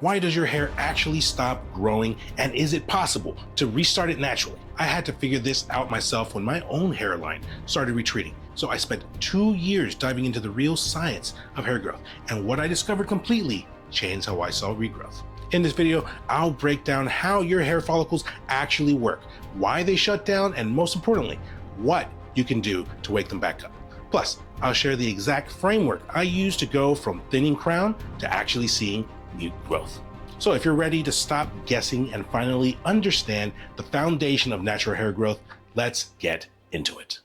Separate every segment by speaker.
Speaker 1: Why does your hair actually stop growing, and is it possible to restart it naturally? I had to figure this out myself when my own hairline started retreating. So I spent 2 years diving into the real science of hair growth, and what I discovered completely changed how I saw regrowth. In this video, I'll break down how your hair follicles actually work, why they shut down, and most importantly, what you can do to wake them back up. Plus, I'll share the exact framework I use to go from thinning crown to actually seeing new growth. So if you're ready to stop guessing and finally understand the foundation of natural hair growth, let's get into it.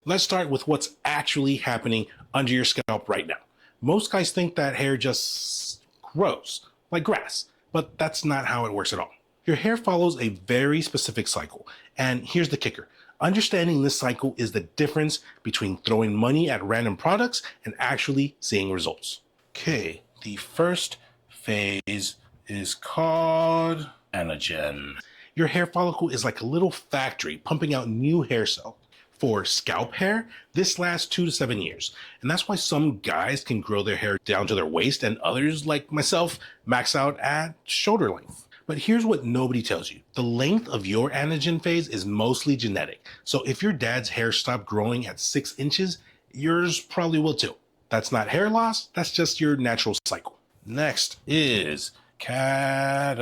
Speaker 1: Let's start with what's actually happening under your scalp right now. Most guys think that hair just grows like grass, but that's not how it works at all. Your hair follows a very specific cycle, and here's the kicker. Understanding this cycle is the difference between throwing money at random products and actually seeing results. Okay, the first phase is called anagen. Your hair follicle is like a little factory pumping out new hair cells. For scalp hair, this lasts 2 to 7 years, and that's why some guys can grow their hair down to their waist and others, like myself, max out at shoulder length. But here's what nobody tells you. The length of your anagen phase is mostly genetic. So if your dad's hair stopped growing at 6 inches, yours probably will too. That's not hair loss, that's just your natural cycle. Next is catagen,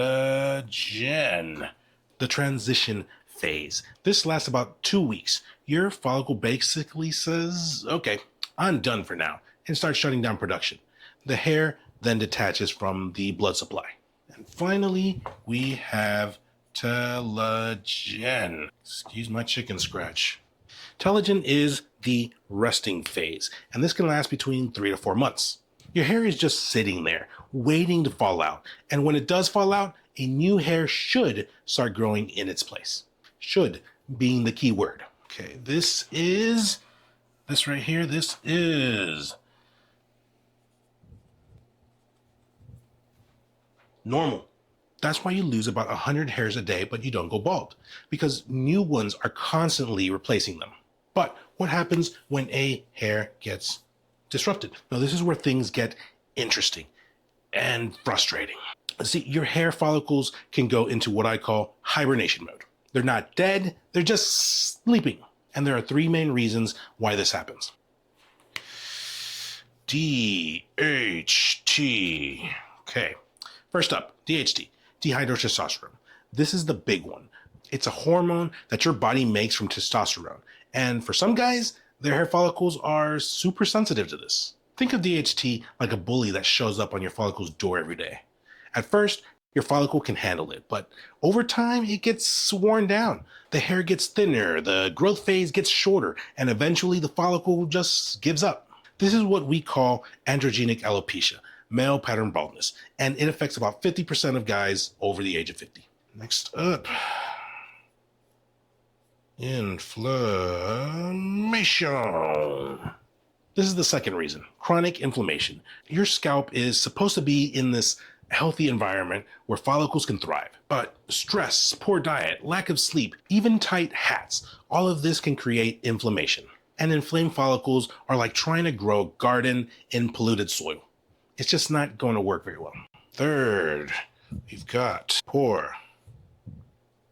Speaker 1: the transition phase. This lasts about 2 weeks. Your follicle basically says, okay, I'm done for now, and starts shutting down production. The hair then detaches from the blood supply. And finally, we have telogen. Excuse my chicken scratch. Telogen is the resting phase, and this can last between 3 to 4 months. Your hair is just sitting there, waiting to fall out. And when it does fall out, a new hair should start growing in its place. Should being the key word. Okay, this right here, this is normal. That's why you lose about 100 hairs a day, but you don't go bald, because new ones are constantly replacing them. But what happens when a hair gets disrupted? Now, this is where things get interesting and frustrating. See, your hair follicles can go into what I call hibernation mode. They're not dead, they're just sleeping. And there are 3 main reasons why this happens. DHT. Okay. First up, DHT, dihydrotestosterone. This is the big one. It's a hormone that your body makes from testosterone. And for some guys, their hair follicles are super sensitive to this. Think of DHT like a bully that shows up on your follicle's door every day. At first, your follicle can handle it, but over time, it gets worn down. The hair gets thinner, the growth phase gets shorter, and eventually the follicle just gives up. This is what we call androgenic alopecia, male pattern baldness, and it affects about 50% of guys over the age of 50. Next up, inflammation. This is the second reason, chronic inflammation. Your scalp is supposed to be in this healthy environment where follicles can thrive. But stress, poor diet, lack of sleep, even tight hats, all of this can create inflammation. And inflamed follicles are like trying to grow a garden in polluted soil. It's just not going to work very well. Third, we've got poor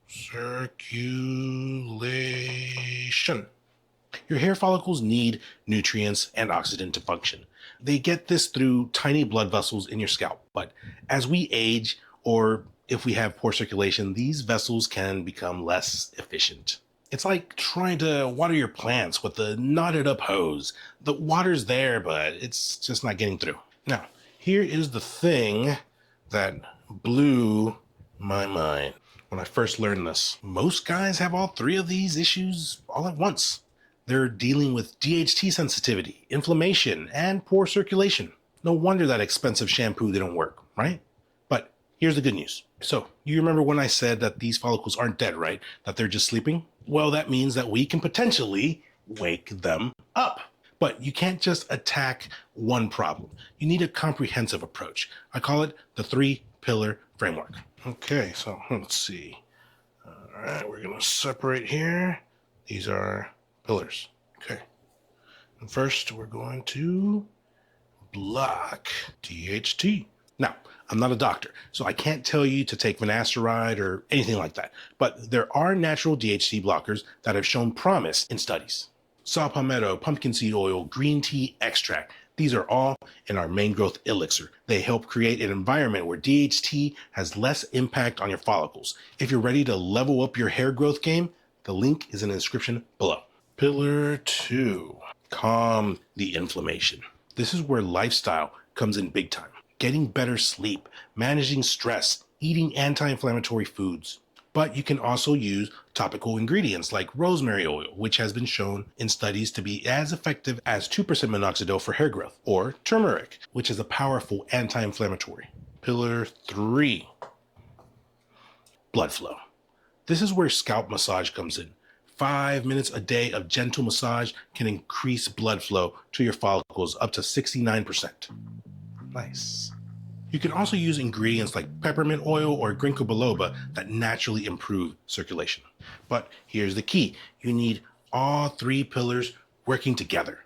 Speaker 1: circulation. Your hair follicles need nutrients and oxygen to function. They get this through tiny blood vessels in your scalp, but as we age, or if we have poor circulation, these vessels can become less efficient. It's like trying to water your plants with a knotted up hose. The water's there, but it's just not getting through. Now, here is the thing that blew my mind when I first learned this. Most guys have all 3 of these issues all at once. They're dealing with DHT sensitivity, inflammation, and poor circulation. No wonder that expensive shampoo didn't work, right? But here's the good news. So, you remember when I said that these follicles aren't dead, right? That they're just sleeping? Well, that means that we can potentially wake them up. But you can't just attack one problem. You need a comprehensive approach. I call it the 3-pillar framework. Okay, so let's see. All right, we're going to separate here. These are pillars. Okay. And first, we're going to block DHT. Now, I'm not a doctor, so I can't tell you to take finasteride or anything like that, but there are natural DHT blockers that have shown promise in studies. Saw Palmetto, pumpkin seed oil, green tea extract. These are all in our main growth elixir. They help create an environment where DHT has less impact on your follicles. If you're ready to level up your hair growth game, the link is in the description below. Pillar 2, calm the inflammation. This is where lifestyle comes in big time. Getting better sleep, managing stress, eating anti-inflammatory foods. But you can also use topical ingredients like rosemary oil, which has been shown in studies to be as effective as 2% minoxidil for hair growth, or turmeric, which is a powerful anti-inflammatory. Pillar 3, blood flow. This is where scalp massage comes in. 5 minutes a day of gentle massage can increase blood flow to your follicles up to 69%. Nice. You can also use ingredients like peppermint oil or ginkgo biloba that naturally improve circulation. But here's the key. You need all 3 pillars working together.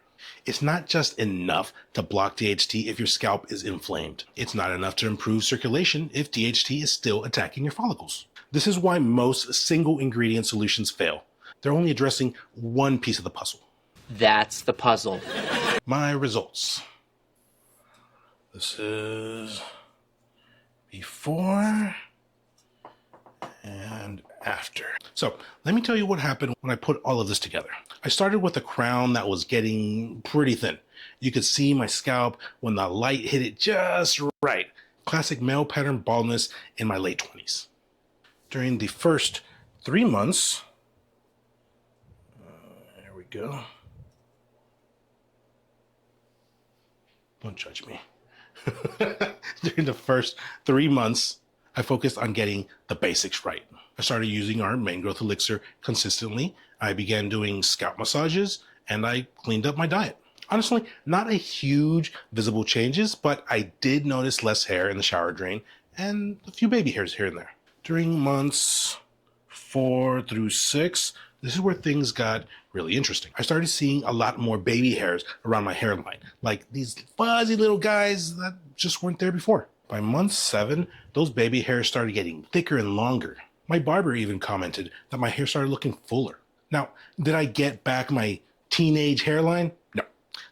Speaker 1: It's not just enough to block DHT if your scalp is inflamed. It's not enough to improve circulation if DHT is still attacking your follicles. This is why most single ingredient solutions fail. They're only addressing one piece of the puzzle.
Speaker 2: That's the puzzle.
Speaker 1: My results. This is before and after. So let me tell you what happened when I put all of this together. I started with a crown that was getting pretty thin. You could see my scalp when the light hit it just right. Classic male pattern baldness in my late 20s. During the first 3 months, there we go. Don't judge me. During the first 3 months, I focused on getting the basics right. I started using our main growth elixir consistently. I began doing scalp massages, and I cleaned up my diet. Honestly, not a huge visible changes, but I did notice less hair in the shower drain and a few baby hairs here and there. During months 4 through 6, this is where things got really interesting. I started seeing a lot more baby hairs around my hairline, like these fuzzy little guys that just weren't there before. By month 7, those baby hairs started getting thicker and longer. My barber even commented that my hair started looking fuller. Now, did I get back my teenage hairline? No,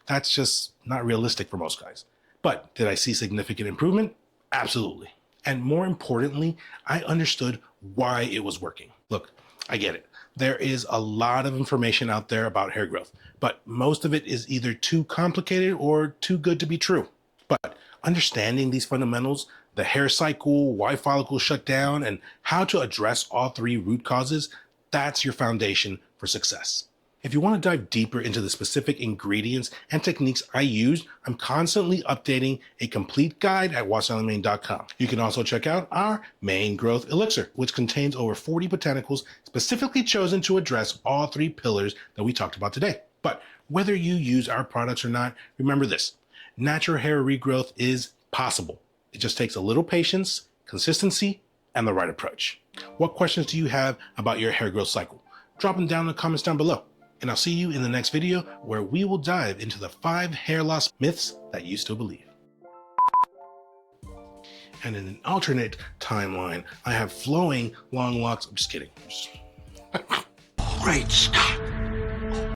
Speaker 1: that's just not realistic for most guys. But did I see significant improvement? Absolutely. And more importantly, I understood why it was working. Look, I get it. There is a lot of information out there about hair growth, but most of it is either too complicated or too good to be true. But understanding these fundamentals, the hair cycle, why follicles shut down, and how to address all 3 root causes, that's your foundation for success. If you want to dive deeper into the specific ingredients and techniques I use, I'm constantly updating a complete guide at watchstyleandmane.com. You can also check out our main growth elixir, which contains over 40 botanicals specifically chosen to address all 3 pillars that we talked about today. But whether you use our products or not, remember this: natural hair regrowth is possible. It just takes a little patience, consistency, and the right approach. What questions do you have about your hair growth cycle? Drop them down in the comments down below. And I'll see you in the next video where we will dive into the 5 hair loss myths that you still believe. And in an alternate timeline, I have flowing long locks. I'm just kidding.
Speaker 3: Great Scott!